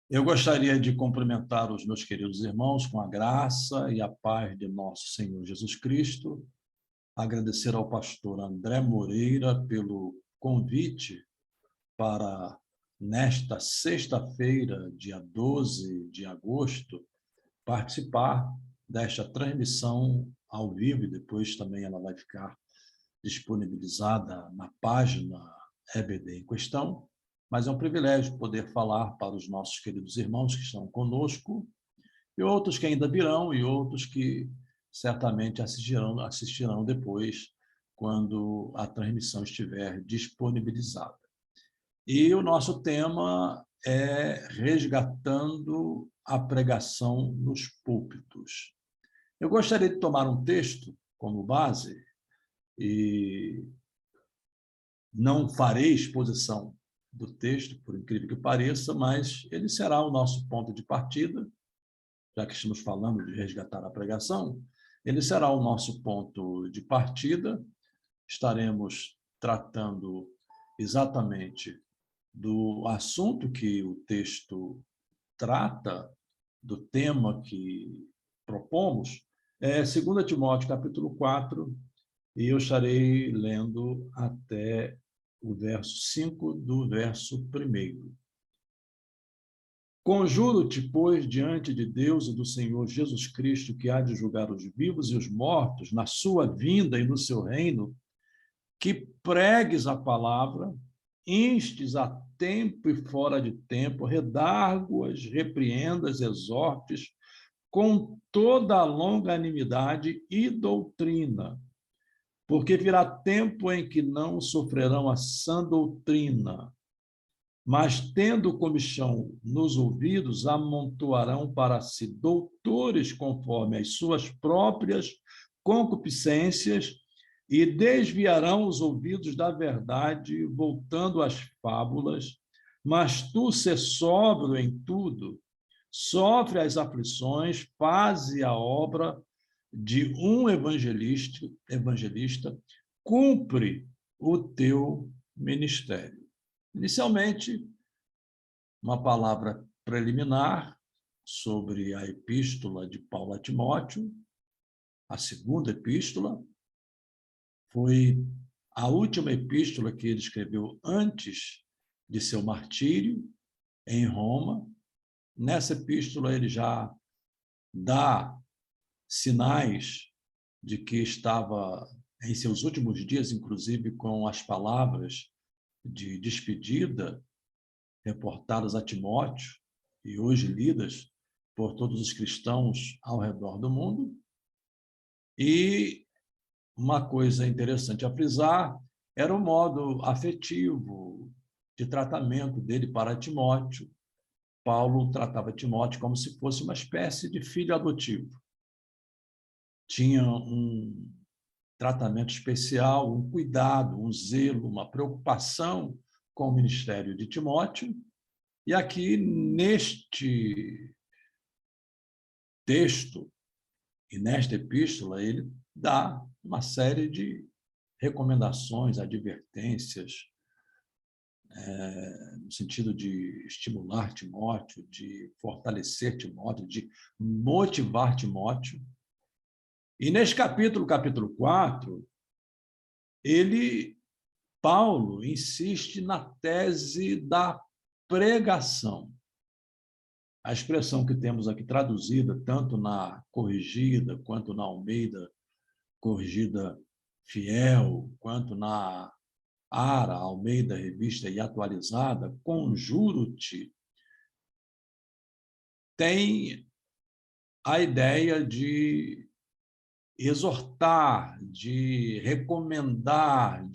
Eu gostaria de cumprimentar os meus queridos irmãos com a graça e a paz de nosso Senhor Jesus Cristo, agradecer ao pastor André Moreira pelo convite para, nesta sexta-feira, dia 12 de agosto, participar desta transmissão ao vivo, e depois também ela vai ficar disponibilizada na página EBD em questão, mas é um privilégio poder falar para os nossos queridos irmãos que estão conosco, e outros que ainda virão, e outros que certamente assistirão depois, quando a transmissão estiver disponibilizada. E o nosso tema é resgatando a pregação nos púlpitos. Eu gostaria de tomar um texto como base, e não farei exposição do texto, por incrível que pareça, mas ele será o nosso ponto de partida, já que estamos falando de resgatar a pregação, ele será o nosso ponto de partida. Estaremos tratando exatamente do assunto que o texto trata, do tema que propomos, é 2 Timóteo, capítulo 4, e eu estarei lendo até o verso 5 do verso 1. Conjuro-te, pois, diante de Deus e do Senhor Jesus Cristo, que há de julgar os vivos e os mortos na sua vinda e no seu reino, que pregues a palavra, instes a tempo e fora de tempo, redargue-as, repreendas, exortes, com toda a longanimidade e doutrina, porque virá tempo em que não sofrerão a sã doutrina, mas, tendo comichão nos ouvidos, amontoarão para si doutores conforme as suas próprias concupiscências e desviarão os ouvidos da verdade, voltando às fábulas. Mas tu, sê sóbrio em tudo, sofre as aflições, faze a obra de um evangelista, cumpre o teu ministério. Inicialmente, uma palavra preliminar sobre a epístola de Paulo a Timóteo, a segunda epístola, foi a última epístola que ele escreveu antes de seu martírio em Roma. Nessa epístola ele já dá sinais de que estava em seus últimos dias, inclusive com as palavras de despedida reportadas a Timóteo e hoje lidas por todos os cristãos ao redor do mundo. E uma coisa interessante a frisar era o modo afetivo de tratamento dele para Timóteo. Paulo tratava Timóteo como se fosse uma espécie de filho adotivo. Tinha um tratamento especial, um cuidado, um zelo, uma preocupação com o ministério de Timóteo. E aqui, neste texto e nesta epístola, ele dá uma série de recomendações, advertências, no sentido de estimular Timóteo, de fortalecer Timóteo, de motivar Timóteo. E neste capítulo 4, Paulo insiste na tese da pregação. A expressão que temos aqui traduzida, tanto na Corrigida, quanto na Almeida Corrigida Fiel, quanto na ARA, Almeida Revista e Atualizada, conjuro-te, tem a ideia de exortar, de recomendar,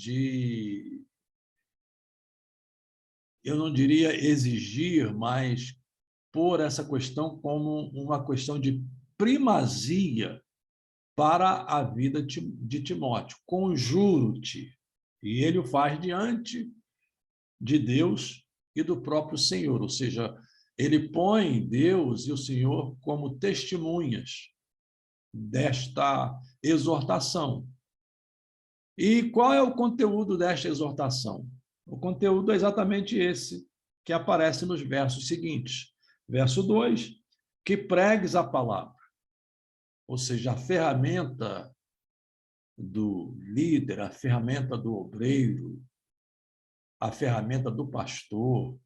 eu não diria exigir, mas pôr essa questão como uma questão de primazia para a vida de Timóteo. Conjuro-te. E ele o faz diante de Deus e do próprio Senhor, ou seja, ele põe Deus e o Senhor como testemunhas desta exortação. E qual é o conteúdo desta exortação? O conteúdo é exatamente esse que aparece nos versos seguintes. Verso 2, que pregues a palavra. Ou seja, a ferramenta do líder, a ferramenta do obreiro, a ferramenta do pastor,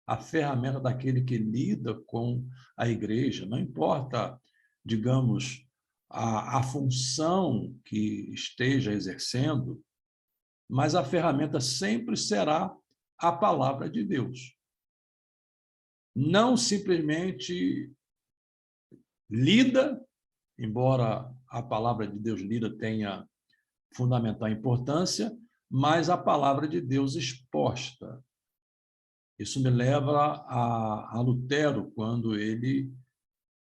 a ferramenta daquele que lida com a igreja, não importa, digamos, a função que esteja exercendo, mas a ferramenta sempre será a palavra de Deus. Não simplesmente lida, embora a palavra de Deus lida tenha fundamental importância, mas a palavra de Deus exposta. Isso me leva a Lutero, quando ele,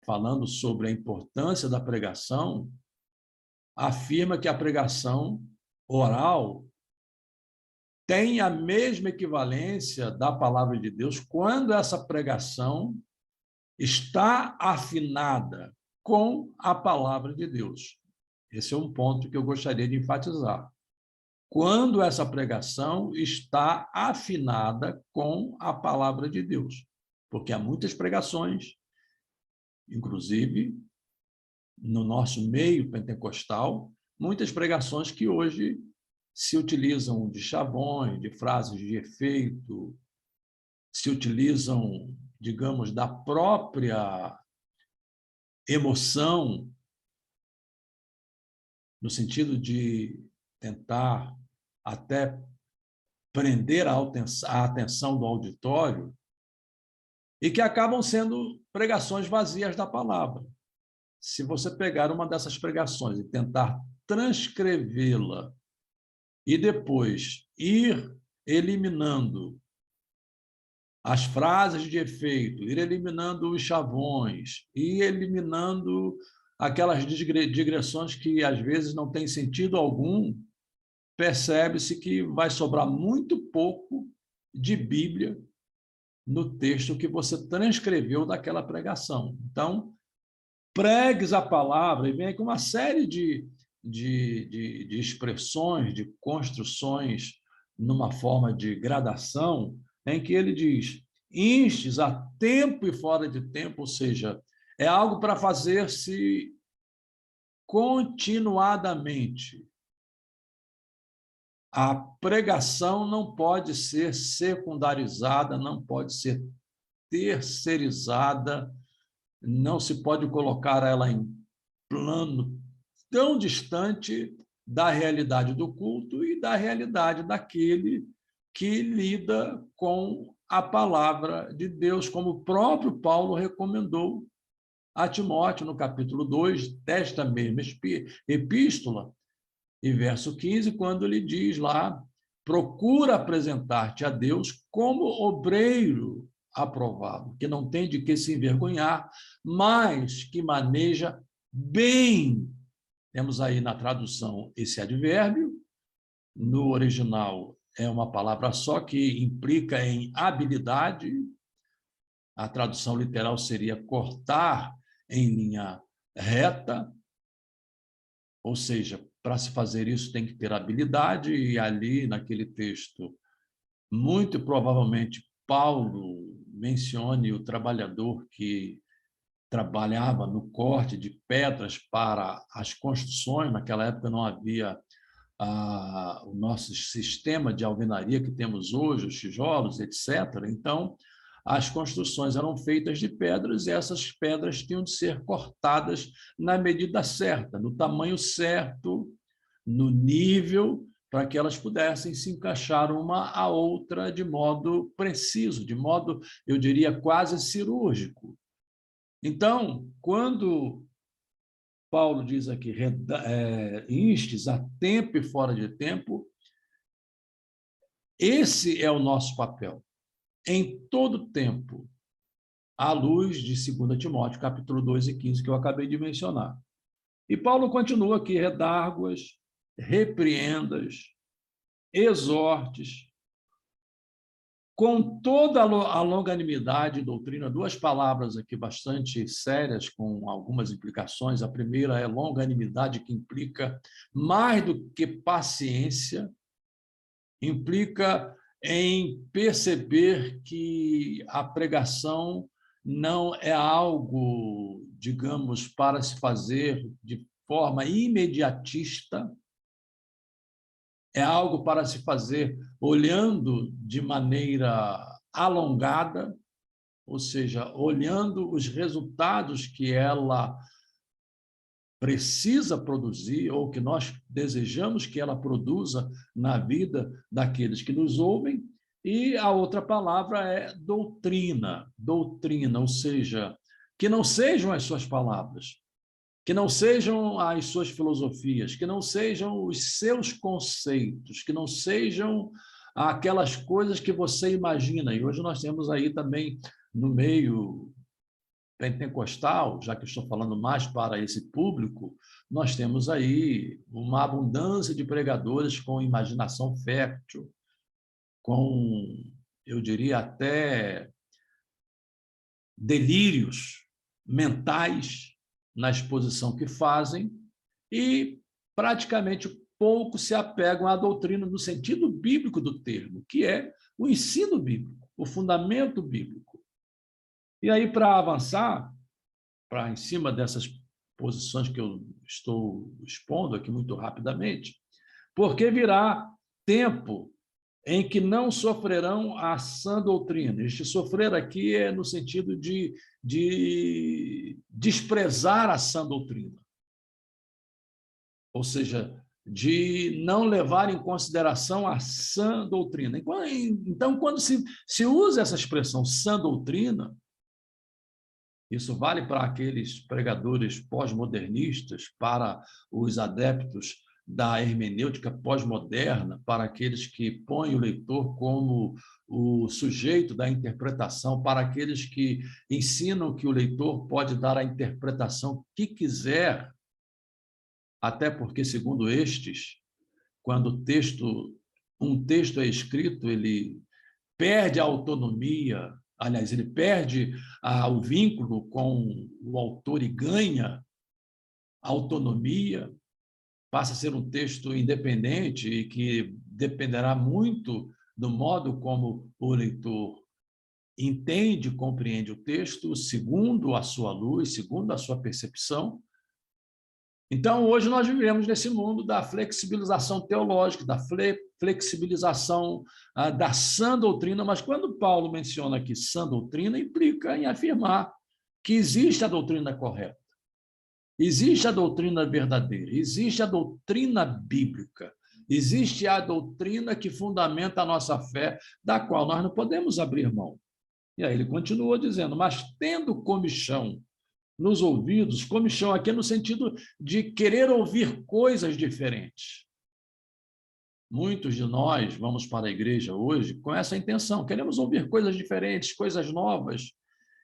falando sobre a importância da pregação, afirma que a pregação oral tem a mesma equivalência da palavra de Deus quando essa pregação está afinada com a palavra de Deus. Esse é um ponto que eu gostaria de enfatizar. Quando essa pregação está afinada com a palavra de Deus. Porque há muitas pregações, inclusive no nosso meio pentecostal, muitas pregações que hoje se utilizam de chavões, de frases de efeito, se utilizam, digamos, da própria emoção, no sentido de tentar até prender a atenção do auditório, e que acabam sendo pregações vazias da palavra. Se você pegar uma dessas pregações e tentar transcrevê-la e depois ir eliminando as frases de efeito, ir eliminando os chavões, ir eliminando aquelas digressões que às vezes não têm sentido algum, percebe-se que vai sobrar muito pouco de Bíblia no texto que você transcreveu daquela pregação. Então, pregues a palavra, e vem aqui uma série de expressões, de construções numa forma de gradação, em que ele diz, instes a tempo e fora de tempo, ou seja, é algo para fazer-se continuadamente. A pregação não pode ser secundarizada, não pode ser terceirizada, não se pode colocar ela em plano tão distante da realidade do culto e da realidade daquele que lida com a palavra de Deus, como o próprio Paulo recomendou a Timóteo no capítulo 2 desta mesma epístola, e verso 15, quando ele diz lá, procura apresentar-te a Deus como obreiro aprovado, que não tem de que se envergonhar, mas que maneja bem. Temos aí na tradução esse advérbio, no original é uma palavra só que implica em habilidade, a tradução literal seria cortar em linha reta, ou seja, para se fazer isso tem que ter habilidade, e ali naquele texto, muito provavelmente Paulo mencione o trabalhador que trabalhava no corte de pedras para as construções. Naquela época não havia o nosso sistema de alvenaria que temos hoje, os tijolos, etc. Então, as construções eram feitas de pedras e essas pedras tinham de ser cortadas na medida certa, no tamanho certo, no nível, para que elas pudessem se encaixar uma à outra de modo preciso, de modo, eu diria, quase cirúrgico. Então, quando Paulo diz aqui, instes a tempo e fora de tempo, esse é o nosso papel. Em todo tempo, à luz de 2 Timóteo, capítulo 2 e 15, que eu acabei de mencionar. E Paulo continua aqui, redárguas, repreendas, exortes, com toda a longanimidade e doutrina, duas palavras aqui bastante sérias, com algumas implicações. A primeira é longanimidade, que implica mais do que paciência, implica em perceber que a pregação não é algo, digamos, para se fazer de forma imediatista, é algo para se fazer olhando de maneira alongada, ou seja, olhando os resultados que ela precisa produzir ou que nós desejamos que ela produza na vida daqueles que nos ouvem. E a outra palavra é doutrina, doutrina, ou seja, que não sejam as suas palavras, que não sejam as suas filosofias, que não sejam os seus conceitos, que não sejam aquelas coisas que você imagina. E hoje nós temos aí também no meio pentecostal, já que estou falando mais para esse público, nós temos aí uma abundância de pregadores com imaginação fértil, com, eu diria, até delírios mentais na exposição que fazem e praticamente pouco se apegam à doutrina no sentido bíblico do termo, que é o ensino bíblico, o fundamento bíblico. E aí, para avançar, para em cima dessas posições que eu estou expondo aqui muito rapidamente, porque virá tempo em que não sofrerão a sã doutrina. Este sofrer aqui é no sentido de desprezar a sã doutrina, ou seja, de não levar em consideração a sã doutrina. Então, quando se usa essa expressão sã doutrina, isso vale para aqueles pregadores pós-modernistas, para os adeptos da hermenêutica pós-moderna, para aqueles que põem o leitor como o sujeito da interpretação, para aqueles que ensinam que o leitor pode dar a interpretação que quiser, até porque, segundo estes, quando um texto é escrito, ele perde a autonomia, aliás, ele perde o vínculo com o autor e ganha autonomia, passa a ser um texto independente e que dependerá muito do modo como o leitor entende e compreende o texto, segundo a sua luz, segundo a sua percepção. Então, hoje nós vivemos nesse mundo da flexibilização teológica, da flexibilização da sã doutrina, mas quando Paulo menciona aqui sã doutrina, implica em afirmar que existe a doutrina correta, existe a doutrina verdadeira, existe a doutrina bíblica, existe a doutrina que fundamenta a nossa fé, da qual nós não podemos abrir mão. E aí ele continua dizendo, mas tendo comichão nos ouvidos, comichão aqui no sentido de querer ouvir coisas diferentes. Muitos de nós vamos para a igreja hoje com essa intenção, queremos ouvir coisas diferentes, coisas novas,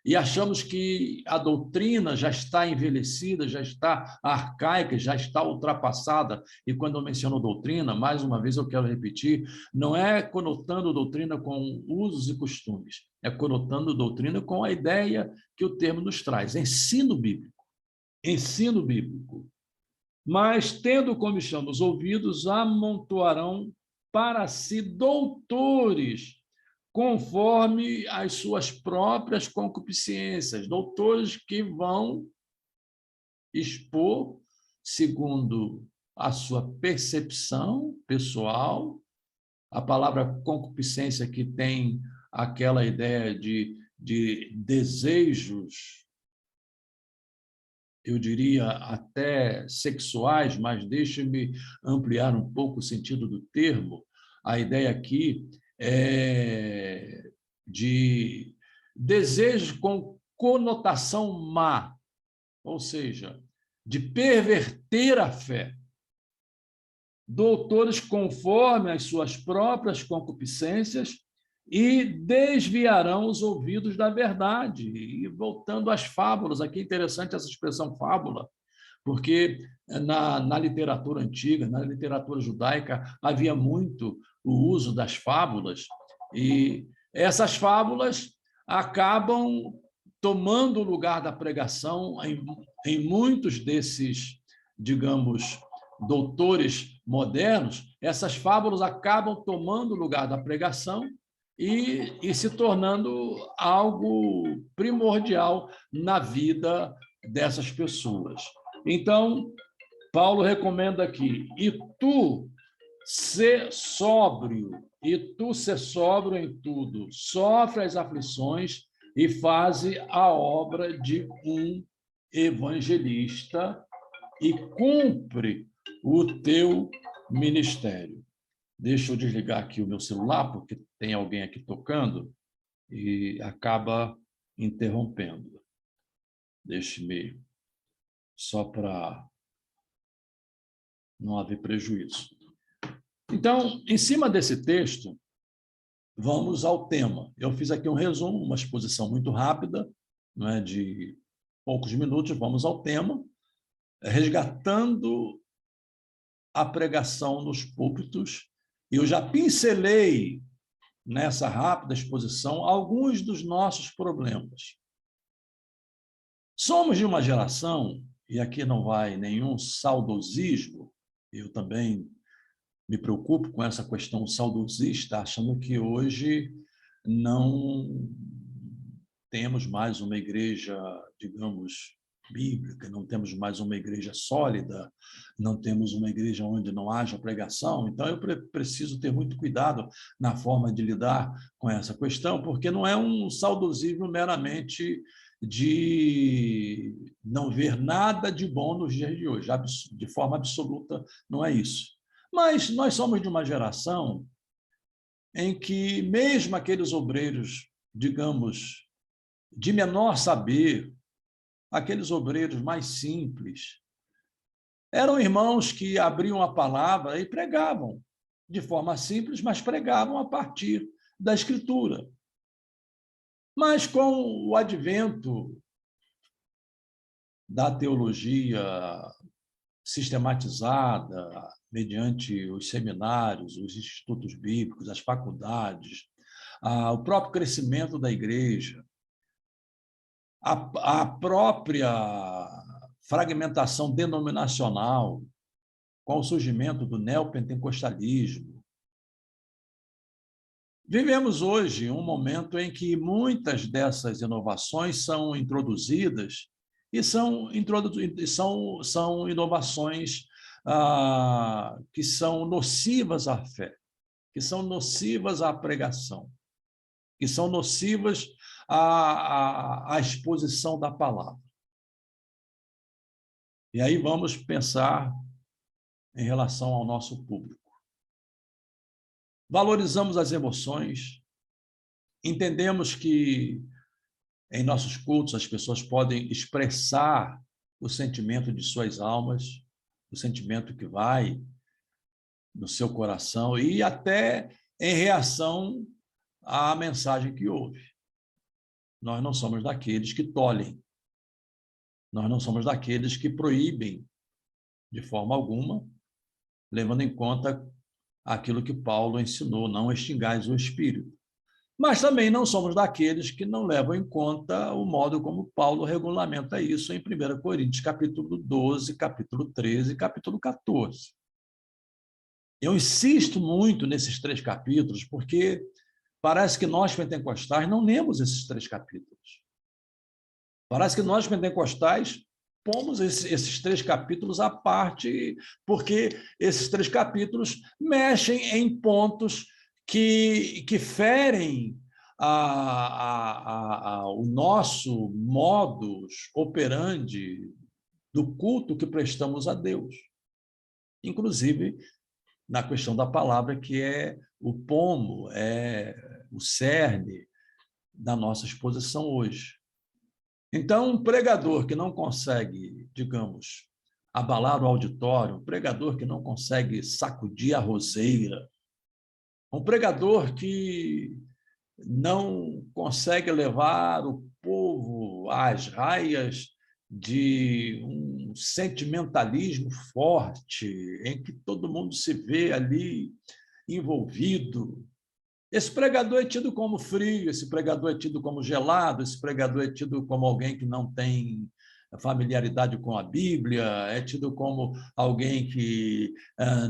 e achamos que a doutrina já está envelhecida, já está arcaica, já está ultrapassada. E quando eu menciono doutrina, mais uma vez eu quero repetir, não é conotando doutrina com usos e costumes, é conotando doutrina com a ideia que o termo nos traz, ensino bíblico. Ensino bíblico. Mas, tendo comichão nos ouvidos, amontoarão para si doutores, conforme as suas próprias concupiscências, doutores que vão expor, segundo a sua percepção pessoal. A palavra concupiscência que tem aquela ideia de desejos, eu diria até sexuais, mas deixe-me ampliar um pouco o sentido do termo. A ideia aqui é de desejos com conotação má, ou seja, de perverter a fé. Doutores conforme as suas próprias concupiscências e desviarão os ouvidos da verdade. E voltando às fábulas, aqui é interessante essa expressão fábula, porque na literatura antiga, na literatura judaica, havia muito o uso das fábulas, e essas fábulas acabam tomando o lugar da pregação em muitos desses, digamos, doutores modernos, essas fábulas acabam tomando o lugar da pregação e se tornando algo primordial na vida dessas pessoas. Então, Paulo recomenda aqui, e tu ser sóbrio em tudo, sofre as aflições e faze a obra de um evangelista e cumpre o teu ministério. Deixa eu desligar aqui o meu celular, porque tem alguém aqui tocando e acaba interrompendo. Deixe-me só para não haver prejuízo. Então, em cima desse texto, vamos ao tema. Eu fiz aqui um resumo, uma exposição muito rápida, não é, de poucos minutos. Vamos ao tema, resgatando a pregação nos púlpitos. E eu já pincelei nessa rápida exposição alguns dos nossos problemas. Somos de uma geração, e aqui não vai nenhum saudosismo, eu também me preocupo com essa questão saudosista, achando que hoje não temos mais uma igreja, digamos, bíblica, não temos mais uma igreja sólida, não temos uma igreja onde não haja pregação. Então, eu preciso ter muito cuidado na forma de lidar com essa questão, porque não é um saudosismo meramente de não ver nada de bom nos dias de hoje. De forma absoluta, não é isso. Mas nós somos de uma geração em que, mesmo aqueles obreiros, digamos, de menor saber, aqueles obreiros mais simples, eram irmãos que abriam a palavra e pregavam, de forma simples, mas pregavam a partir da Escritura. Mas com o advento da teologia sistematizada, mediante os seminários, os institutos bíblicos, as faculdades, o próprio crescimento da igreja, a própria fragmentação denominacional, com o surgimento do neopentecostalismo. Vivemos hoje um momento em que muitas dessas inovações são introduzidas e são inovações que são nocivas à fé, que são nocivas à pregação, que são nocivas à exposição da palavra. E aí vamos pensar em relação ao nosso público. Valorizamos as emoções, entendemos que em nossos cultos as pessoas podem expressar o sentimento de suas almas, o sentimento que vai no seu coração e até em reação à mensagem que ouve. Nós não somos daqueles que tolhem, nós não somos daqueles que proíbem de forma alguma, levando em conta aquilo que Paulo ensinou, não extingais o espírito. Mas também não somos daqueles que não levam em conta o modo como Paulo regulamenta isso em 1 Coríntios, capítulo 12, capítulo 13 e capítulo 14. Eu insisto muito nesses 3 capítulos, porque parece que nós, pentecostais, não lemos esses 3 capítulos. Parece que nós, pentecostais, pomos esses 3 capítulos à parte, porque esses 3 capítulos mexem em pontos que ferem o nosso modus operandi do culto que prestamos a Deus. Inclusive, na questão da palavra, que é o pomo, é o cerne da nossa exposição hoje. Então, um pregador que não consegue, digamos, abalar o auditório, um pregador que não consegue sacudir a roseira, um pregador que não consegue levar o povo às raias de um sentimentalismo forte, em que todo mundo se vê ali envolvido. Esse pregador é tido como frio, esse pregador é tido como gelado, esse pregador é tido como alguém que não tem familiaridade com a Bíblia, é tido como alguém que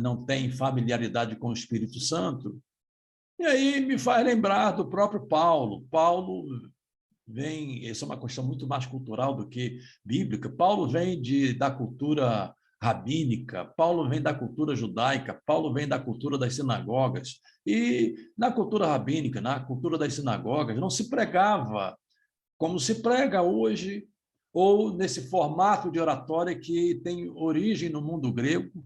não tem familiaridade com o Espírito Santo. E aí me faz lembrar do próprio Paulo. Paulo vem, isso é uma questão muito mais cultural do que bíblica. Paulo vem da cultura rabínica, Paulo vem da cultura judaica, Paulo vem da cultura das sinagogas. E na cultura rabínica, na cultura das sinagogas, não se pregava como se prega hoje, ou nesse formato de oratória que tem origem no mundo grego.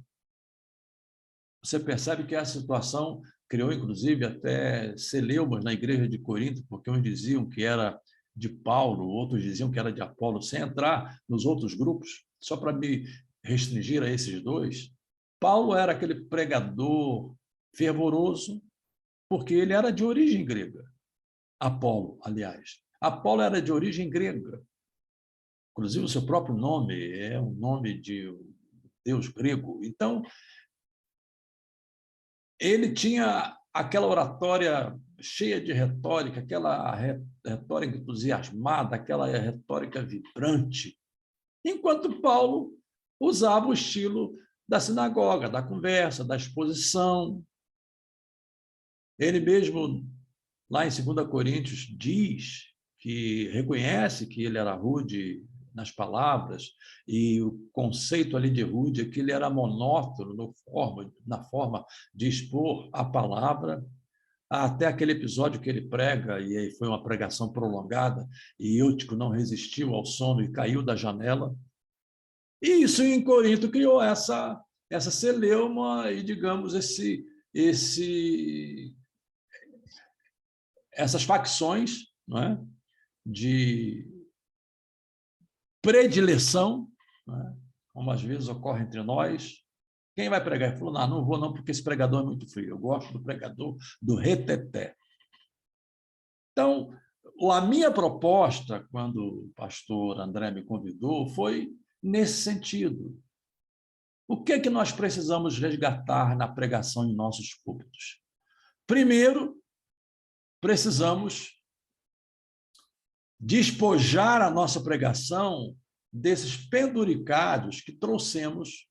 Você percebe que essa situação criou, inclusive, até celeumas na igreja de Corinto, porque uns diziam que era de Paulo, outros diziam que era de Apolo, sem entrar nos outros grupos, só para me restringir a esses dois. Paulo era aquele pregador fervoroso, porque ele era de origem grega. Apolo, aliás. Apolo era de origem grega. Inclusive, o seu próprio nome é um nome de um deus grego. Então, ele tinha aquela oratória cheia de retórica, aquela retórica entusiasmada, aquela retórica vibrante, enquanto Paulo usava o estilo da sinagoga, da conversa, da exposição. Ele mesmo, lá em 2 Coríntios, diz que reconhece que ele era rude nas palavras, e o conceito ali de rude é que ele era monótono na forma de expor a palavra, até aquele episódio que ele prega, e aí foi uma pregação prolongada, e Eutico não resistiu ao sono e caiu da janela. E isso em Corinto criou essa celeuma e, digamos, essas facções, não é? De predileção, né? Como às vezes ocorre entre nós. Quem vai pregar? Ele falou, não vou não, porque esse pregador é muito frio. Eu gosto do pregador do reteté. Então, a minha proposta, quando o pastor André me convidou, foi nesse sentido. O que é que nós precisamos resgatar na pregação em nossos púlpitos? Primeiro, precisamos despojar a nossa pregação desses penduricários que trouxemos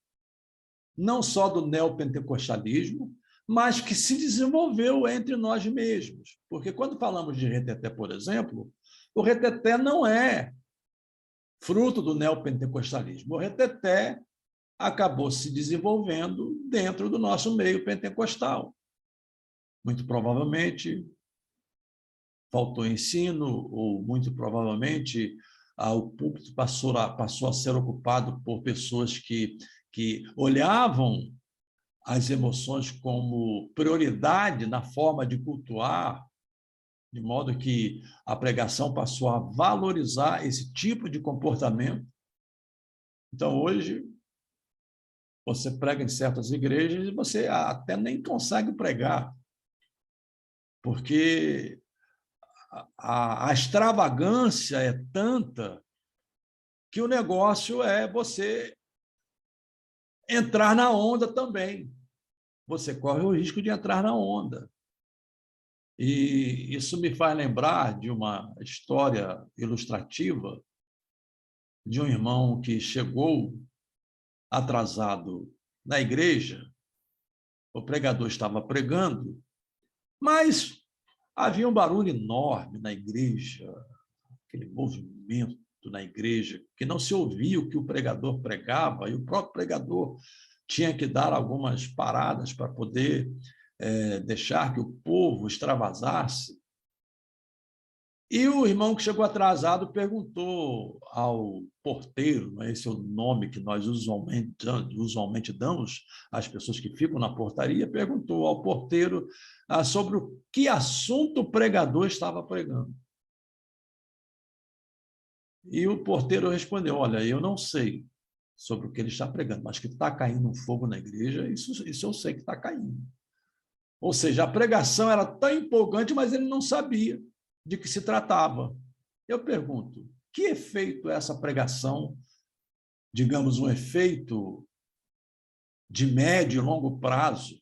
não só do neopentecostalismo, mas que se desenvolveu entre nós mesmos. Porque quando falamos de reteté, por exemplo, o reteté não é fruto do neopentecostalismo. O reteté acabou se desenvolvendo dentro do nosso meio pentecostal. Muito provavelmente faltou ensino, ou muito provavelmente o púlpito passou a ser ocupado por pessoas que olhavam as emoções como prioridade na forma de cultuar, de modo que a pregação passou a valorizar esse tipo de comportamento. Então, hoje, você prega em certas igrejas e você até nem consegue pregar, porque a extravagância é tanta que o negócio é você entrar na onda também. Você corre o risco de entrar na onda. E isso me faz lembrar de uma história ilustrativa de um irmão que chegou atrasado na igreja. O pregador estava pregando, mas havia um barulho enorme na igreja, aquele movimento na igreja, que não se ouvia o que o pregador pregava, e o próprio pregador tinha que dar algumas paradas para poder deixar que o povo extravasasse. E o irmão que chegou atrasado perguntou ao porteiro, não é esse é o nome que nós usualmente damos às pessoas que ficam na portaria, perguntou ao porteiro sobre o que assunto o pregador estava pregando. E o porteiro respondeu, olha, eu não sei sobre o que ele está pregando, mas que está caindo um fogo na igreja, isso eu sei que está caindo. Ou seja, a pregação era tão empolgante, mas ele não sabia de que se tratava. Eu pergunto, que efeito é essa pregação, digamos, um efeito de médio e longo prazo,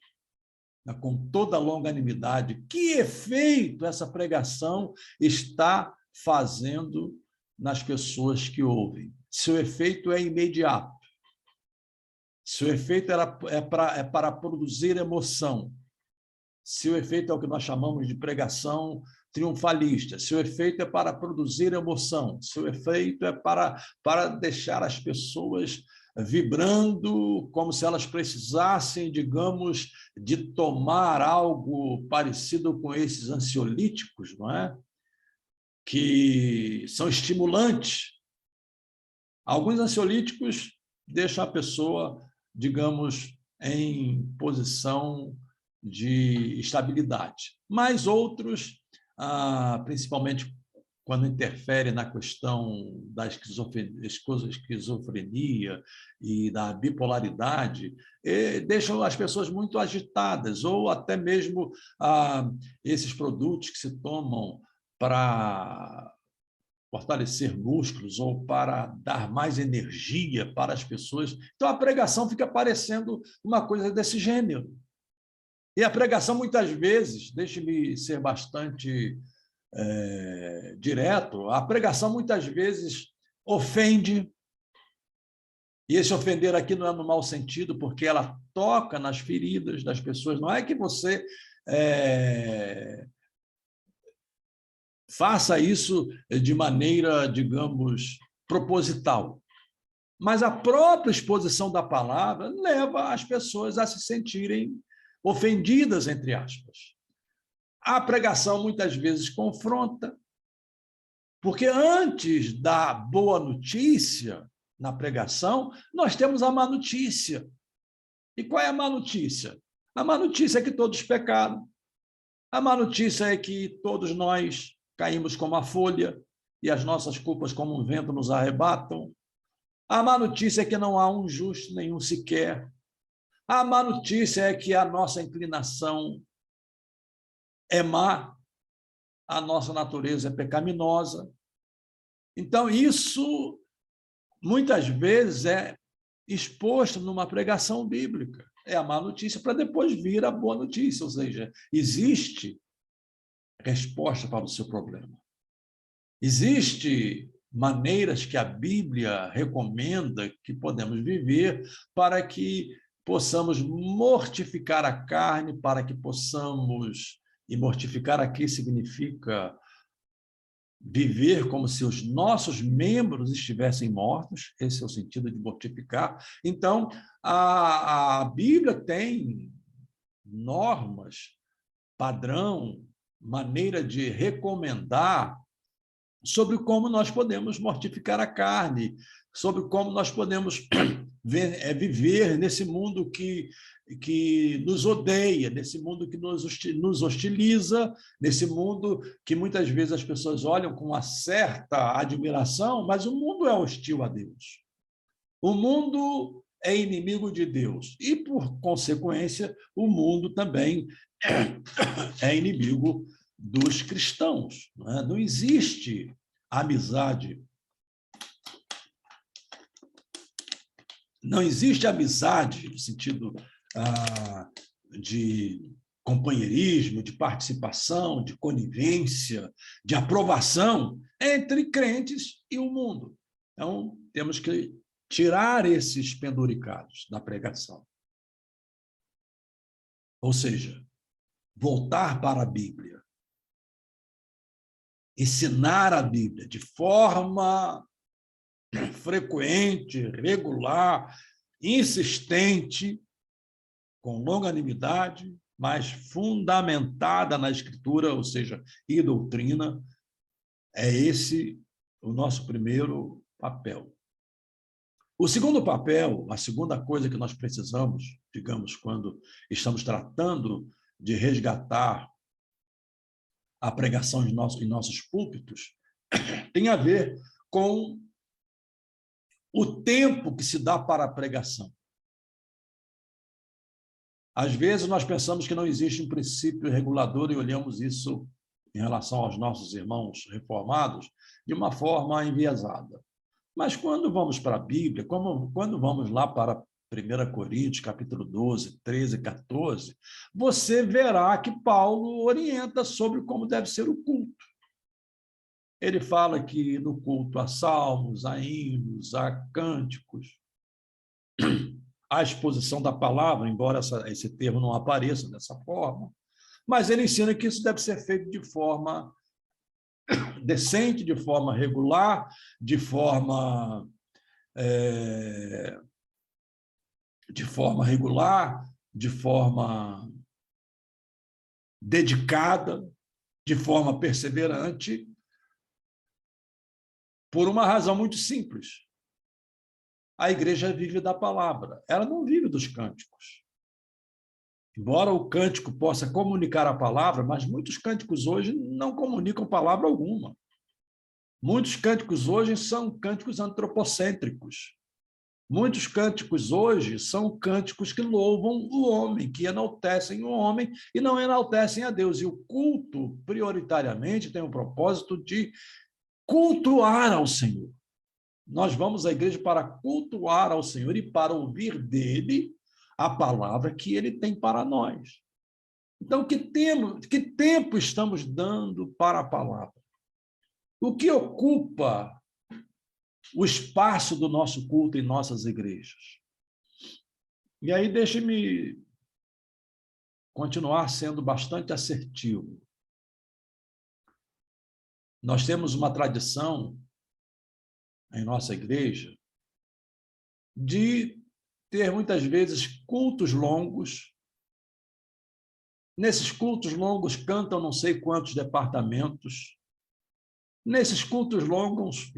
com toda a longanimidade, que efeito essa pregação está fazendo nas pessoas que ouvem? se o efeito é imediato, se o efeito é para produzir emoção, se o efeito é o que nós chamamos de pregação triunfalista, se o efeito é para produzir emoção, se o efeito é para deixar as pessoas vibrando como se elas precisassem, digamos, de tomar algo parecido com esses ansiolíticos, não é? Que são estimulantes. Alguns ansiolíticos deixam a pessoa, digamos, em posição de estabilidade, mas outros, principalmente quando interfere na questão da esquizofrenia e da bipolaridade, deixam as pessoas muito agitadas, ou até mesmo esses produtos que se tomam para fortalecer músculos ou para dar mais energia para as pessoas. Então, a pregação fica parecendo uma coisa desse gênero. E a pregação, muitas vezes, deixe-me ser bastante direto, a pregação, muitas vezes, ofende, e esse ofender aqui não é no mau sentido, porque ela toca nas feridas das pessoas. Não é que você faça isso de maneira, digamos, proposital. Mas a própria exposição da palavra leva as pessoas a se sentirem ofendidas, entre aspas. A pregação muitas vezes confronta, porque antes da boa notícia na pregação, nós temos a má notícia. E qual é a má notícia? A má notícia é que todos pecaram. A má notícia é que todos nós caímos como a folha e as nossas culpas como um vento nos arrebatam. A má notícia é que não há um justo nenhum sequer. A má notícia é que a nossa inclinação é má, a nossa natureza é pecaminosa. Então, isso, muitas vezes, é exposto numa pregação bíblica. É a má notícia para depois vir a boa notícia, ou seja, existe resposta para o seu problema. Existem maneiras que a Bíblia recomenda que podemos viver para que possamos mortificar a carne, para que possamos, e mortificar aqui significa viver como se os nossos membros estivessem mortos, esse é o sentido de mortificar. Então, a Bíblia tem normas, padrão, maneira de recomendar sobre como nós podemos mortificar a carne, sobre como nós podemos viver nesse mundo que nos odeia, nesse mundo que nos hostiliza, nesse mundo que muitas vezes as pessoas olham com uma certa admiração, mas o mundo é hostil a Deus. O mundo é inimigo de Deus e, por consequência, o mundo também é inimigo dos cristãos. Não existe amizade. Não existe amizade no sentido de companheirismo, de participação, de conivência, de aprovação entre crentes e o mundo. Então, temos que tirar esses penduricados da pregação. Ou seja, voltar para a Bíblia. Ensinar a Bíblia de forma frequente, regular, insistente, com longanimidade, mas fundamentada na Escritura, ou seja, e doutrina. É esse o nosso primeiro papel. O segundo papel, a segunda coisa que nós precisamos, digamos, quando estamos tratando de resgatar a pregação em nossos púlpitos, tem a ver com o tempo que se dá para a pregação. Às vezes, nós pensamos que não existe um princípio regulador e olhamos isso em relação aos nossos irmãos reformados de uma forma enviesada. Mas quando vamos para a Bíblia, quando vamos lá para 1 Coríntios, capítulo 12, 13 e 14, você verá que Paulo orienta sobre como deve ser o culto. ele fala que no culto há salmos, há hinos, há cânticos, há exposição da palavra, embora esse termo não apareça dessa forma, mas ele ensina que isso deve ser feito de forma decente, de forma regular, é, de forma regular, de forma dedicada, de forma perseverante, por uma razão muito simples. A igreja vive da palavra, ela não vive dos cânticos. Embora o cântico possa comunicar a palavra, mas muitos cânticos hoje não comunicam palavra alguma. Muitos cânticos hoje são cânticos antropocêntricos. Muitos cânticos hoje são cânticos que louvam o homem, que enaltecem o homem e não enaltecem a Deus. E o culto, prioritariamente, tem o propósito de cultuar ao Senhor. Nós vamos à igreja para cultuar ao Senhor e para ouvir dele a palavra que ele tem para nós. Então, que tempo estamos dando para a palavra? O que ocupa o espaço do nosso culto em nossas igrejas? E aí, deixe-me continuar sendo bastante assertivo. Nós temos uma tradição em nossa igreja de ter, muitas vezes, cultos longos. Nesses cultos longos cantam não sei quantos departamentos. Nesses cultos longos,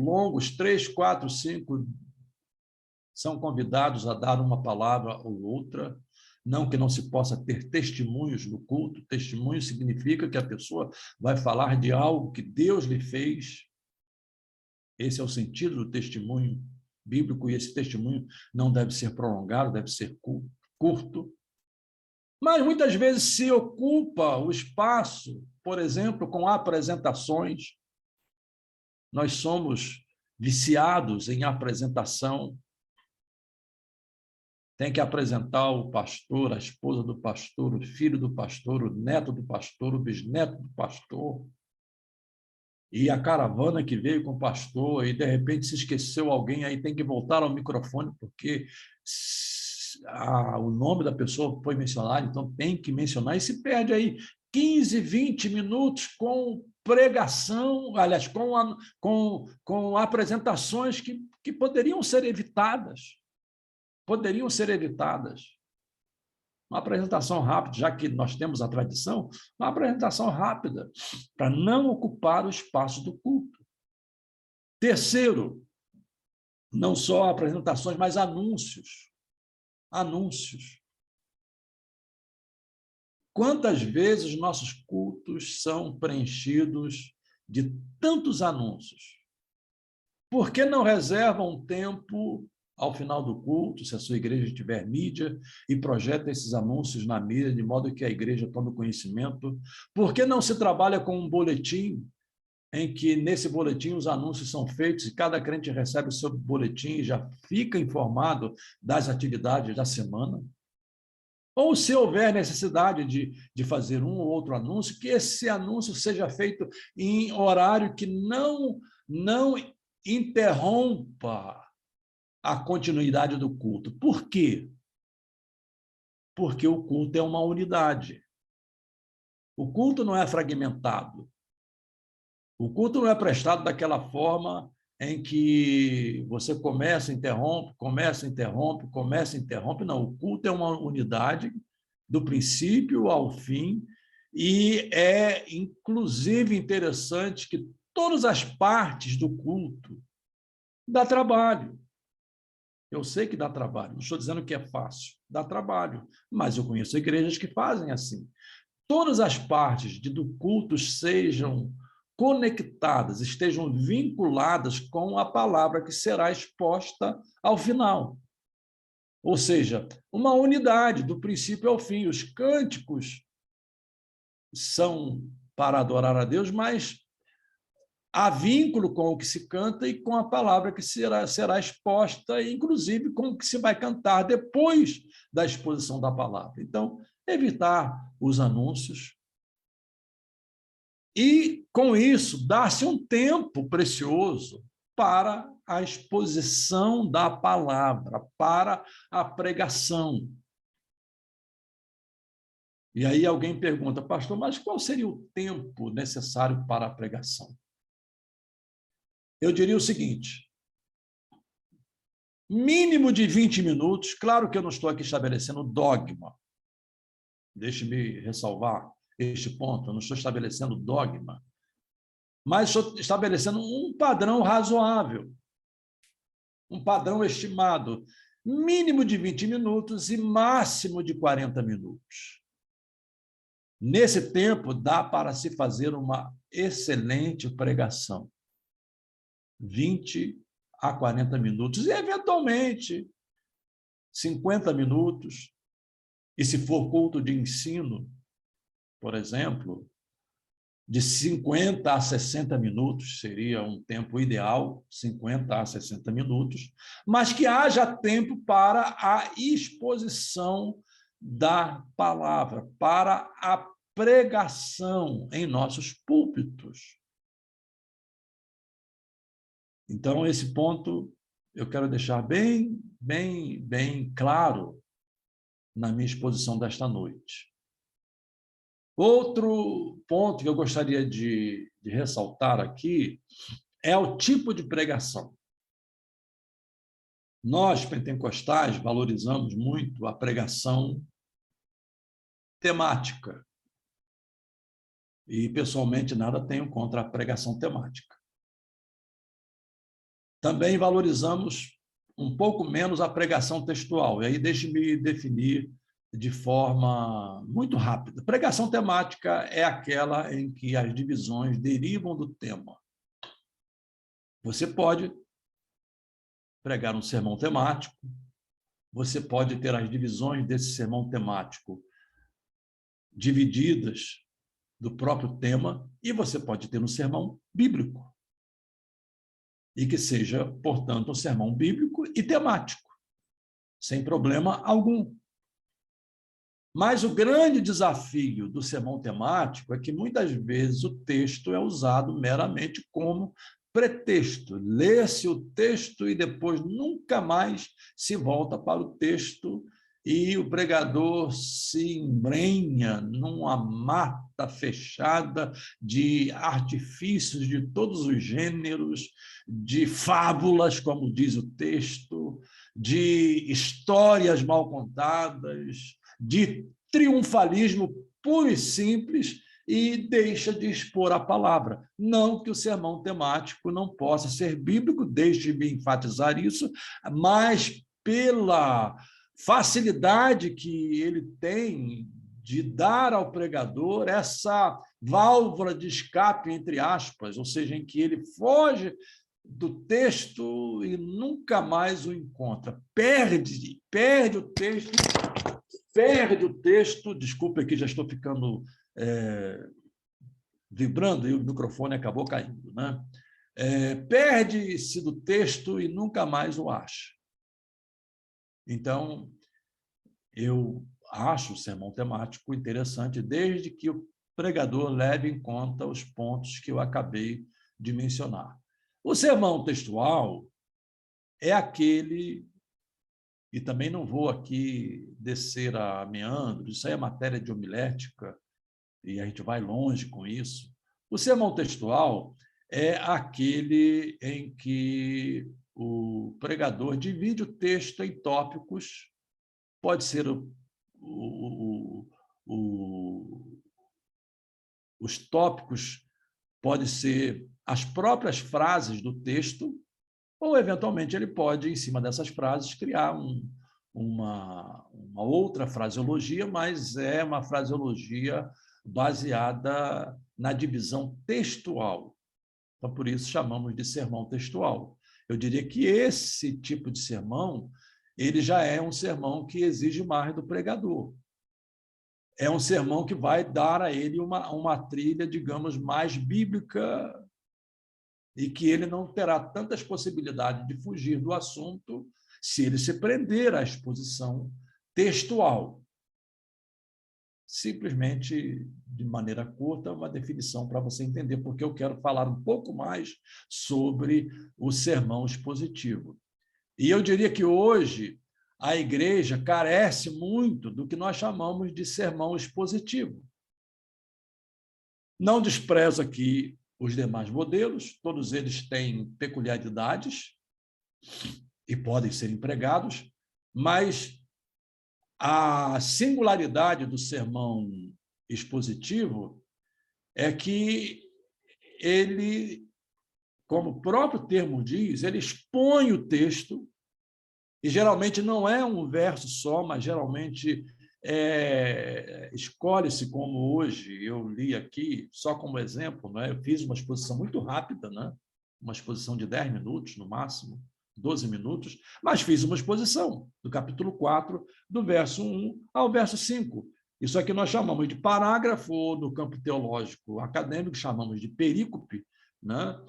3, 4, 5, são convidados a dar uma palavra ou outra. Não que não se possa ter testemunhos no culto. Testemunho significa que a pessoa vai falar de algo que Deus lhe fez. Esse é o sentido do testemunho bíblico, e esse testemunho não deve ser prolongado, deve ser curto. Mas muitas vezes se ocupa o espaço, por exemplo, com apresentações. Nós somos viciados em apresentação. Tem que apresentar o pastor, a esposa do pastor, o filho do pastor, o neto do pastor, o bisneto do pastor. E a caravana que veio com o pastor, e de repente se esqueceu alguém, aí tem que voltar ao microfone, porque o nome da pessoa foi mencionado, então tem que mencionar, e se perde aí 15, 20 minutos com pregação, aliás, com apresentações que poderiam ser evitadas. Poderiam ser evitadas. Uma apresentação rápida, já que nós temos a tradição, uma apresentação rápida, para não ocupar o espaço do culto. Terceiro, não só apresentações, mas anúncios. Anúncios. Quantas vezes nossos cultos são preenchidos de tantos anúncios? Por que não reservam um tempo ao final do culto, se a sua igreja tiver mídia, e projeta esses anúncios na mídia, de modo que a igreja tome conhecimento? Por que não se trabalha com um boletim, em que nesse boletim os anúncios são feitos e cada crente recebe o seu boletim e já fica informado das atividades da semana? Ou, se houver necessidade de fazer um ou outro anúncio, que esse anúncio seja feito em horário que não interrompa a continuidade do culto. Por quê? Porque o culto é uma unidade. O culto não é fragmentado. O culto não é prestado daquela forma em que você começa, interrompe, começa, interrompe, começa, interrompe. Não, o culto é uma unidade do princípio ao fim, e é, inclusive, interessante que todas as partes do culto dá trabalho. Eu sei que dá trabalho, não estou dizendo que é fácil, dá trabalho, mas eu conheço igrejas que fazem assim. Todas as partes do culto sejam conectadas, estejam vinculadas com a palavra que será exposta ao final. Ou seja, uma unidade do princípio ao fim. Os cânticos são para adorar a Deus, mas há vínculo com o que se canta e com a palavra que será exposta, inclusive com o que se vai cantar depois da exposição da palavra. Então, evitar os anúncios, E, com isso, dá-se um tempo precioso para a exposição da palavra, para a pregação. E aí alguém pergunta, pastor, mas qual seria o tempo necessário para a pregação? Eu diria o seguinte, mínimo de 20 minutos, claro que eu não estou aqui estabelecendo dogma, deixe-me ressalvar este ponto, eu não estou estabelecendo dogma, mas estou estabelecendo um padrão razoável, um padrão estimado, mínimo de 20 minutos e máximo de 40 minutos. Nesse tempo, dá para se fazer uma excelente pregação. 20 a 40 minutos, e, eventualmente, 50 minutos. E se for culto de ensino, por exemplo, de 50 a 60 minutos, seria um tempo ideal, 50 a 60 minutos, mas que haja tempo para a exposição da palavra, para a pregação em nossos púlpitos. Então, esse ponto eu quero deixar bem claro na minha exposição desta noite. Outro ponto que eu gostaria de ressaltar aqui é o tipo de pregação. Nós, pentecostais, valorizamos muito a pregação temática. E, pessoalmente, nada tenho contra a pregação temática. Também valorizamos um pouco menos a pregação textual. E aí deixe-me definir de forma muito rápida. Pregação temática é aquela em que as divisões derivam do tema. Você pode pregar um sermão temático, você pode ter as divisões desse sermão temático divididas do próprio tema, e você pode ter um sermão bíblico. E que seja, portanto, um sermão bíblico e temático, sem problema algum. Mas o grande desafio do sermão temático é que, muitas vezes, o texto é usado meramente como pretexto. Lê-se o texto e depois nunca mais se volta para o texto e o pregador se embrenha numa mata fechada de artifícios de todos os gêneros, de fábulas, como diz o texto, de histórias mal contadas, de triunfalismo puro e simples, e deixa de expor a palavra. Não que o sermão temático não possa ser bíblico, deixe-me enfatizar isso, mas pela facilidade que ele tem de dar ao pregador essa válvula de escape, entre aspas, ou seja, em que ele foge do texto e nunca mais o encontra. Perde o texto, desculpa aqui, já estou ficando vibrando e o microfone acabou caindo, né? Perde-se do texto e nunca mais o acha. Então, eu acho o sermão temático interessante, desde que o pregador leve em conta os pontos que eu acabei de mencionar. O sermão textual é aquele, e também não vou aqui descer a meandros, isso aí é matéria de homilética, e a gente vai longe com isso. O sermão textual é aquele em que o pregador divide o texto em tópicos, pode ser os tópicos, pode ser as próprias frases do texto, ou, eventualmente, ele pode, em cima dessas frases, criar uma outra fraseologia, mas é uma fraseologia baseada na divisão textual. Então, por isso, chamamos de sermão textual. Eu diria que esse tipo de sermão, ele já é um sermão que exige mais do pregador. É um sermão que vai dar a ele uma trilha, digamos, mais bíblica, e que ele não terá tantas possibilidades de fugir do assunto se ele se prender à exposição textual. simplesmente, de maneira curta, uma definição para você entender, porque eu quero falar um pouco mais sobre o sermão expositivo. E eu diria que hoje a igreja carece muito do que nós chamamos de sermão expositivo. Não desprezo aqui os demais modelos, todos eles têm peculiaridades e podem ser empregados, mas a singularidade do sermão expositivo é que ele, como o próprio termo diz, ele expõe o texto, e geralmente não é um verso só, mas geralmente escolhe-se, como hoje eu li aqui, só como exemplo, né? Eu fiz uma exposição muito rápida, né? Uma exposição de 10 minutos, no máximo, 12 minutos, mas fiz uma exposição do capítulo 4, do verso 1 ao verso 5. Isso aqui nós chamamos de parágrafo, no campo teológico acadêmico, chamamos de perícope, né?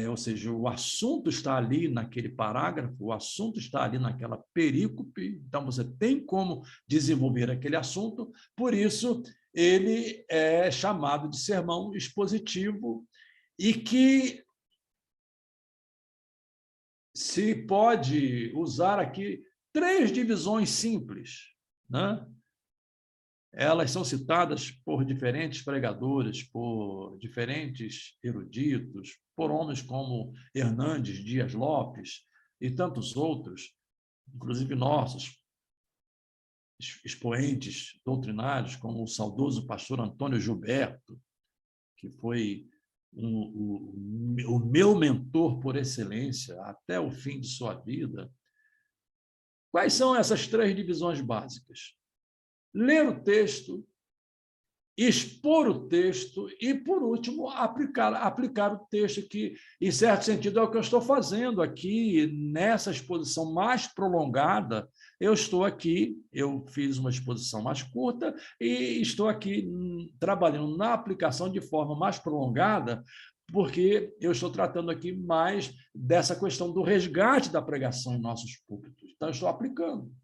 Ou seja, o assunto está ali naquele parágrafo, o assunto está ali naquela perícope, então você tem como desenvolver aquele assunto, por isso ele é chamado de sermão expositivo e que se pode usar aqui 3 divisões simples, né? Elas são citadas por diferentes pregadores, por diferentes eruditos, por homens como Hernandes Dias Lopes e tantos outros, inclusive nossos expoentes doutrinários, como o saudoso pastor Antônio Gilberto, que foi o meu mentor por excelência até o fim de sua vida. Quais são essas 3 divisões básicas? Ler o texto, expor o texto e, por último, aplicar o texto, que, em certo sentido, é o que eu estou fazendo aqui, nessa exposição mais prolongada. Eu estou aqui, eu fiz uma exposição mais curta e estou aqui trabalhando na aplicação de forma mais prolongada, porque eu estou tratando aqui mais dessa questão do resgate da pregação em nossos púlpitos. Então, eu estou aplicando.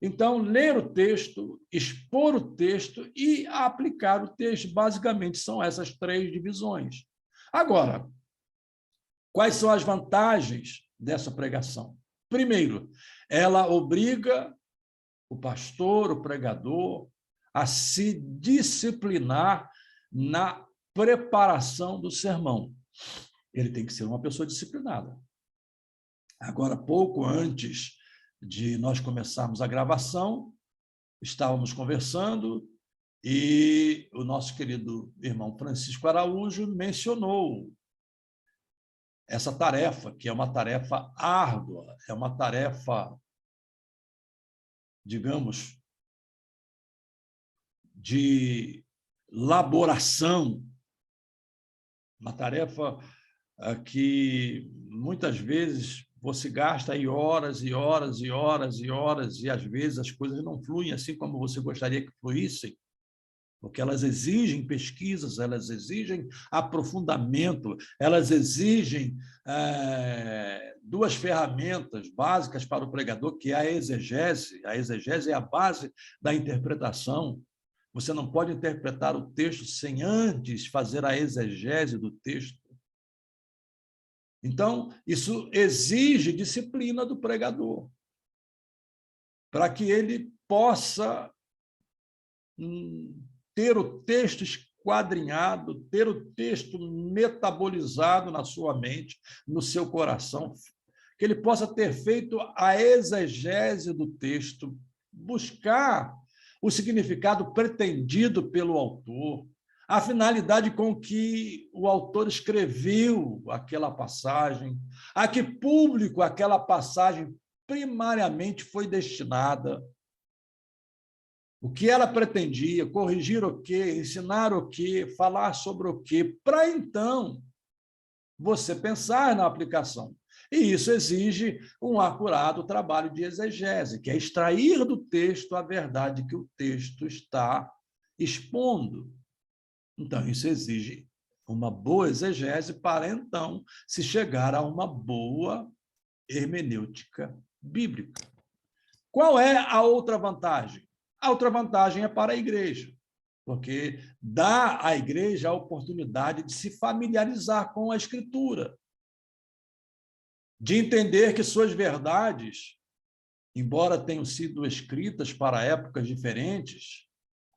Então, ler o texto, expor o texto e aplicar o texto. Basicamente, são essas 3 divisões. Agora, quais são as vantagens dessa pregação? Primeiro, ela obriga o pastor, o pregador, a se disciplinar na preparação do sermão. Ele tem que ser uma pessoa disciplinada. Agora, pouco antes de nós começarmos a gravação, estávamos conversando e o nosso querido irmão Francisco Araújo mencionou essa tarefa, que é uma tarefa árdua, é uma tarefa, digamos, de elaboração, uma tarefa que muitas vezes você gasta aí horas e horas e horas e horas, e às vezes as coisas não fluem assim como você gostaria que fluíssem, porque elas exigem pesquisas, elas exigem aprofundamento, elas exigem 2 ferramentas básicas para o pregador, que é a exegese. A exegese é a base da interpretação. Você não pode interpretar o texto sem antes fazer a exegese do texto. Então, isso exige disciplina do pregador, para que ele possa ter o texto esquadrinhado, ter o texto metabolizado na sua mente, no seu coração, que ele possa ter feito a exegese do texto, buscar o significado pretendido pelo autor, a finalidade com que o autor escreveu aquela passagem, a que público aquela passagem primariamente foi destinada, o que ela pretendia, corrigir o quê, ensinar o quê, falar sobre o quê, para então você pensar na aplicação. E isso exige um acurado trabalho de exegese, que é extrair do texto a verdade que o texto está expondo. Então, isso exige uma boa exegese para, então, se chegar a uma boa hermenêutica bíblica. Qual é a outra vantagem? A outra vantagem é para a igreja, porque dá à igreja a oportunidade de se familiarizar com a Escritura, de entender que suas verdades, embora tenham sido escritas para épocas diferentes,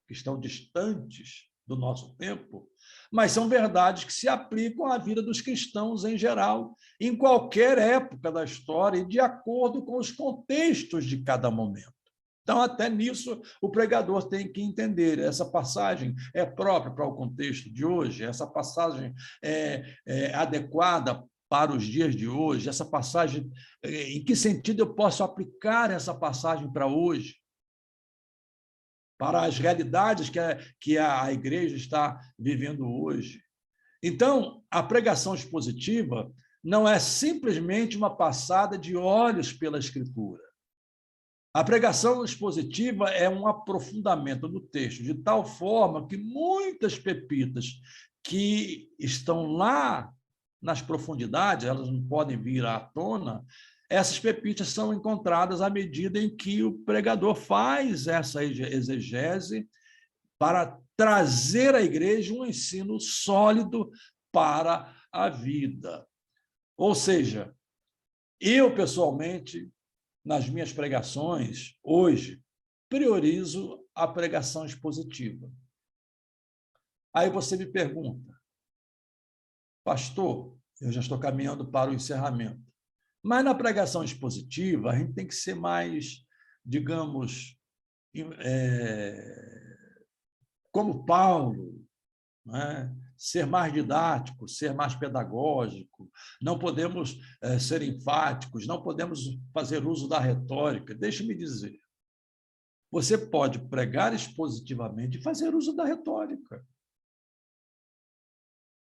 que estão distantes do nosso tempo, mas são verdades que se aplicam à vida dos cristãos em geral, em qualquer época da história e de acordo com os contextos de cada momento. Então, até nisso, o pregador tem que entender. Essa passagem é própria para o contexto de hoje, essa passagem é adequada para os dias de hoje, essa passagem, em que sentido eu posso aplicar essa passagem para hoje? Para as realidades que a igreja está vivendo hoje. Então, a pregação expositiva não é simplesmente uma passada de olhos pela Escritura. A pregação expositiva é um aprofundamento do texto, de tal forma que muitas pepitas que estão lá nas profundidades, elas não podem vir à tona, essas pepitas são encontradas à medida em que o pregador faz essa exegese para trazer à igreja um ensino sólido para a vida. Ou seja, eu, pessoalmente, nas minhas pregações, hoje, priorizo a pregação expositiva. Aí você me pergunta, pastor, eu já estou caminhando para o encerramento, mas na pregação expositiva, a gente tem que ser mais, digamos, como Paulo, né? Ser mais didático, ser mais pedagógico, não podemos ser enfáticos, não podemos fazer uso da retórica. Deixe-me dizer, você pode pregar expositivamente e fazer uso da retórica.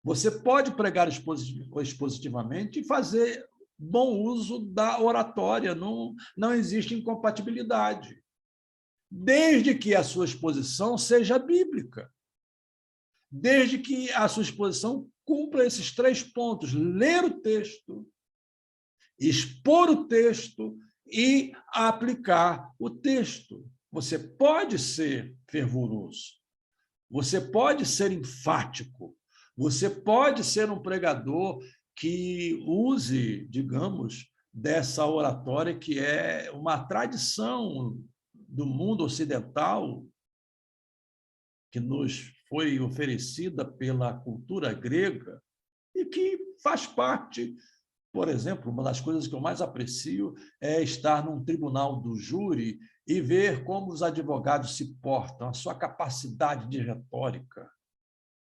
Você pode pregar expositivamente e fazer bom uso da oratória, não existe incompatibilidade, desde que a sua exposição seja bíblica, desde que a sua exposição cumpra esses 3 pontos: ler o texto, expor o texto e aplicar o texto. Você pode ser fervoroso, você pode ser enfático, você pode ser um pregador que use, digamos, dessa oratória que é uma tradição do mundo ocidental, que nos foi oferecida pela cultura grega e que faz parte, por exemplo, uma das coisas que eu mais aprecio é estar num tribunal do júri e ver como os advogados se portam, a sua capacidade de retórica.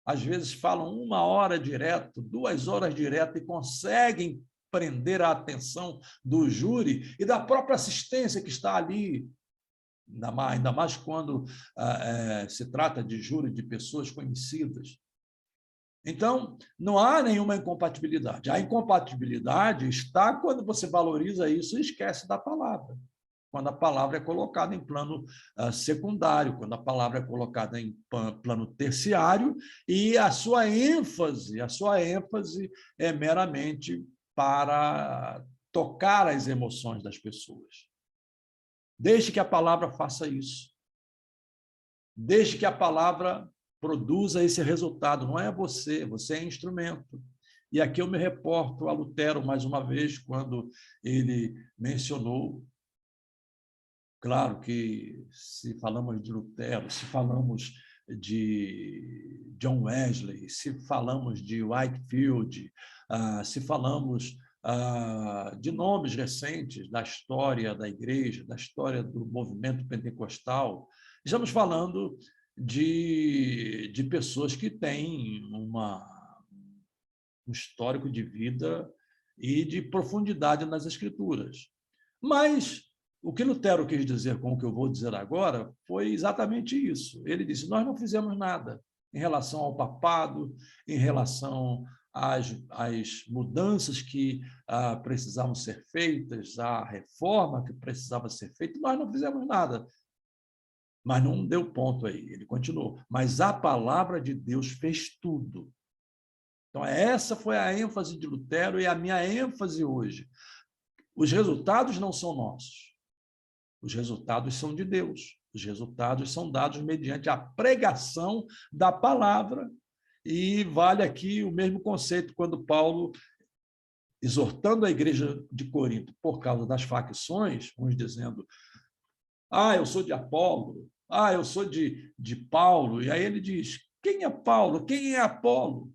Às vezes falam 1 hora direto, 2 horas direto e conseguem prender a atenção do júri e da própria assistência que está ali, ainda mais quando se trata de júri de pessoas conhecidas. Então, não há nenhuma incompatibilidade. A incompatibilidade está quando você valoriza isso e esquece da palavra. Quando a palavra é colocada em plano secundário, quando a palavra é colocada em plano terciário e a sua ênfase é meramente para tocar as emoções das pessoas. Deixe que a palavra faça isso. Deixe que a palavra produza esse resultado. Não é você, você é instrumento. E aqui eu me reporto a Lutero, mais uma vez, quando ele mencionou, claro que se falamos de Lutero, se falamos de John Wesley, se falamos de Whitefield, se falamos de nomes recentes da história da igreja, da história do movimento pentecostal, estamos falando de pessoas que têm um histórico de vida e de profundidade nas Escrituras. Mas o que Lutero quis dizer com o que eu vou dizer agora foi exatamente isso. Ele disse, nós não fizemos nada em relação ao papado, em relação às mudanças que precisavam ser feitas, à reforma que precisava ser feita, nós não fizemos nada. Mas não deu ponto aí, ele continuou. Mas a palavra de Deus fez tudo. Então, essa foi a ênfase de Lutero e a minha ênfase hoje. Os resultados não são nossos. Os resultados são de Deus. Os resultados são dados mediante a pregação da palavra, e vale aqui o mesmo conceito quando Paulo, exortando a igreja de Corinto por causa das facções, uns dizendo, eu sou de Apolo, eu sou de Paulo, e aí ele diz, quem é Paulo? Quem é Apolo?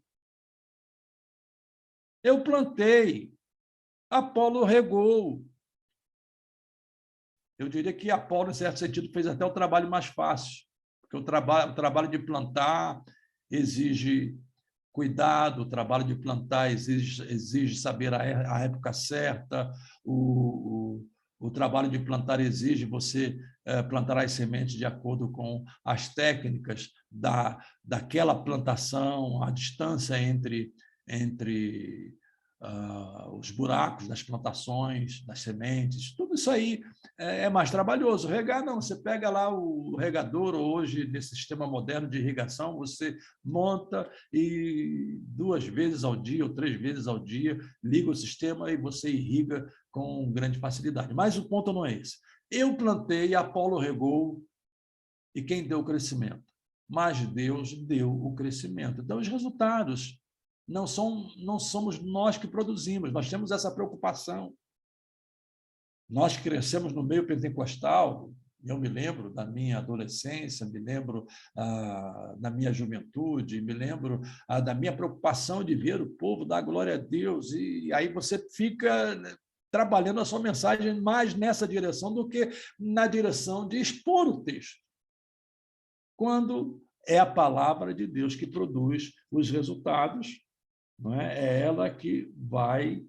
Eu plantei, Apolo regou. Eu diria que Apolo, em certo sentido, fez até o trabalho mais fácil, porque o trabalho de plantar exige cuidado, o trabalho de plantar exige saber a época certa, o trabalho de plantar exige você plantar as sementes de acordo com as técnicas daquela plantação, a distância entre os buracos das plantações, das sementes, tudo isso aí é mais trabalhoso. Regar, não, você pega lá o regador, hoje, nesse sistema moderno de irrigação, você monta e 2 vezes ao dia ou 3 vezes ao dia, liga o sistema e você irriga com grande facilidade. Mas o ponto não é esse. Eu plantei, Apolo regou, e quem deu o crescimento? Mas Deus deu o crescimento. Então, os resultados não somos nós que produzimos, nós temos essa preocupação. Nós crescemos no meio pentecostal, eu me lembro da minha adolescência, me lembro da minha juventude, me lembro da minha preocupação de ver o povo dar glória a Deus, e aí você fica trabalhando a sua mensagem mais nessa direção do que na direção de expor o texto. Quando é a palavra de Deus que produz os resultados, não é? É ela que vai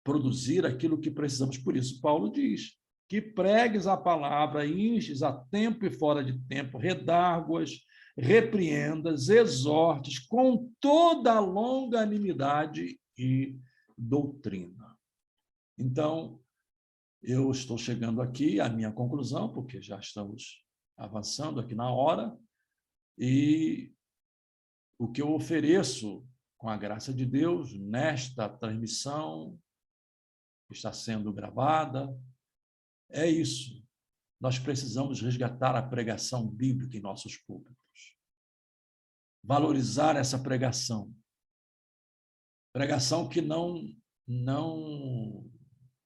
produzir aquilo que precisamos. Por isso, Paulo diz que pregues a palavra, instes a tempo e fora de tempo, redarguas, repreendas, exortes com toda a longanimidade e doutrina. Então, eu estou chegando aqui à minha conclusão, porque já estamos avançando aqui na hora, e o que eu ofereço com a graça de Deus nesta transmissão que está sendo gravada é isso. Nós precisamos resgatar a pregação bíblica em nossos púlpitos. Valorizar essa pregação. Pregação que não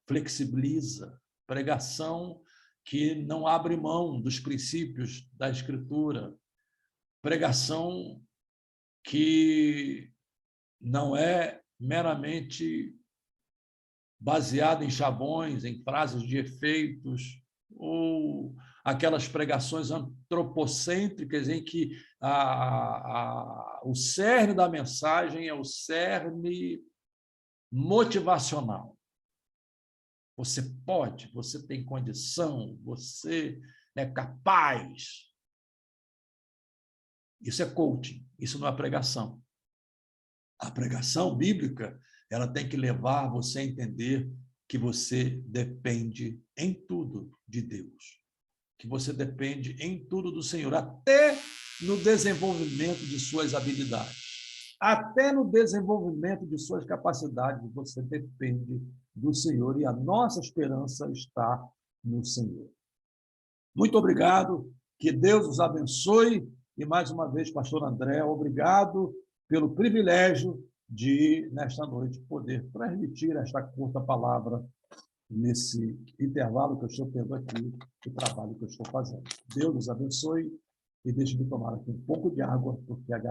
flexibiliza. Pregação que não abre mão dos princípios da Escritura. Pregação que não é meramente baseada em chavões, em frases de efeitos, ou aquelas pregações antropocêntricas em que o cerne da mensagem é o cerne motivacional. Você pode, você tem condição, você é capaz. Isso é coaching, isso não é pregação. A pregação bíblica, ela tem que levar você a entender que você depende em tudo de Deus, que você depende em tudo do Senhor, até no desenvolvimento de suas habilidades, até no desenvolvimento de suas capacidades, você depende do Senhor, e a nossa esperança está no Senhor. Muito obrigado, que Deus os abençoe, e mais uma vez, pastor André, obrigado pelo privilégio de, nesta noite, poder transmitir esta curta palavra nesse intervalo que eu estou tendo aqui, do trabalho que eu estou fazendo. Deus os abençoe, e deixe-me tomar aqui um pouco de água, porque a